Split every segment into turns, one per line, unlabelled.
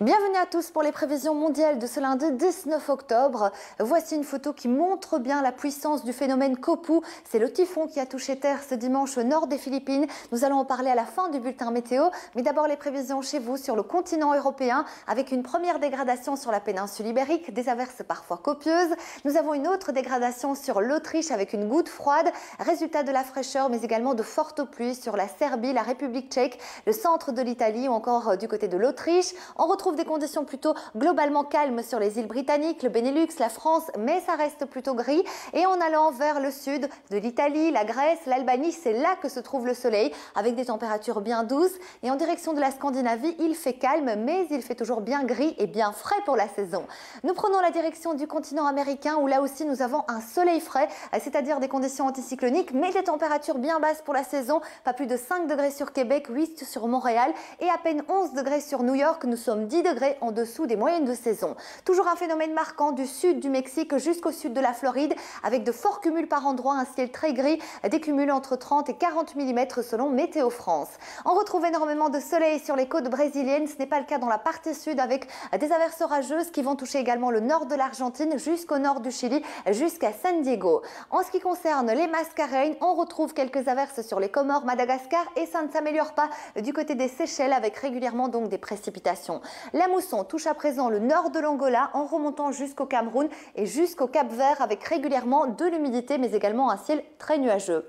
Bienvenue à tous pour les prévisions mondiales de ce lundi 19 octobre. Voici une photo qui montre bien la puissance du phénomène Copu. C'est le typhon qui a touché terre ce dimanche au nord des Philippines. Nous allons en parler à la fin du bulletin météo. Mais d'abord les prévisions chez vous sur le continent européen avec une première dégradation sur la péninsule ibérique, des averses parfois copieuses. Nous avons une autre dégradation sur l'Autriche avec une goutte froide, résultat de la fraîcheur mais également de fortes pluies sur la Serbie, la République tchèque, le centre de l'Italie ou encore du côté de l'Autriche. On retrouve des conditions plutôt globalement calmes sur les îles britanniques, le Benelux, la France, mais ça reste plutôt gris. Et en allant vers le sud de l'Italie, la Grèce, l'Albanie, c'est là que se trouve le soleil avec des températures bien douces. Et en direction de la Scandinavie, il fait calme, mais il fait toujours bien gris et bien frais pour la saison. Nous prenons la direction du continent américain où là aussi nous avons un soleil frais, c'est-à-dire des conditions anticycloniques, mais des températures bien basses pour la saison. Pas plus de 5 degrés sur Québec, 8 sur Montréal et à peine 11 degrés sur New York. Nous sommes 10 degrés en dessous des moyennes de saison. Toujours un phénomène marquant du sud du Mexique jusqu'au sud de la Floride avec de forts cumuls par endroits, un ciel très gris, des cumuls entre 30 et 40 mm selon Météo France. On retrouve énormément de soleil sur les côtes brésiliennes, ce n'est pas le cas dans la partie sud avec des averses orageuses qui vont toucher également le nord de l'Argentine jusqu'au nord du Chili, jusqu'à San Diego. En ce qui concerne les Mascareignes, on retrouve quelques averses sur les Comores, Madagascar et ça ne s'améliore pas du côté des Seychelles avec régulièrement donc des précipitations. La mousson touche à présent le nord de l'Angola en remontant jusqu'au Cameroun et jusqu'au Cap-Vert avec régulièrement de l'humidité mais également un ciel très nuageux.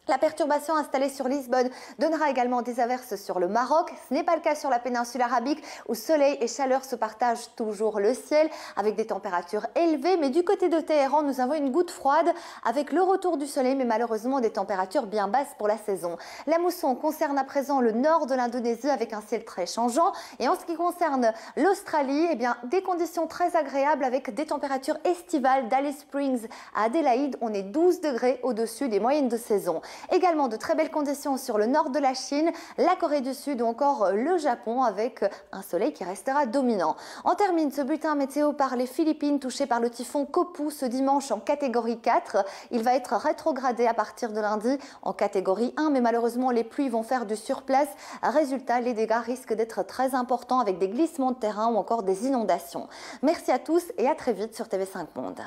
La perturbation installée sur Lisbonne donnera également des averses sur le Maroc. Ce n'est pas le cas sur la péninsule arabique où soleil et chaleur se partagent toujours le ciel avec des températures élevées. Mais du côté de Téhéran, nous avons une goutte froide avec le retour du soleil mais malheureusement des températures bien basses pour la saison. La mousson concerne à présent le nord de l'Indonésie avec un ciel très changeant. Et en ce qui concerne l'Australie, eh bien, des conditions très agréables avec des températures estivales d'Alice Springs à Adélaïde. On est 12 degrés au-dessus des moyennes de saison. Également de très belles conditions sur le nord de la Chine, la Corée du Sud ou encore le Japon avec un soleil qui restera dominant. On termine ce bulletin météo par les Philippines touchées par le typhon Copu ce dimanche en catégorie 4. Il va être rétrogradé à partir de lundi en catégorie 1 mais malheureusement les pluies vont faire du surplace. Résultat, les dégâts risquent d'être très importants avec des glissements de terrain ou encore des inondations. Merci à tous et à très vite sur TV5 Monde.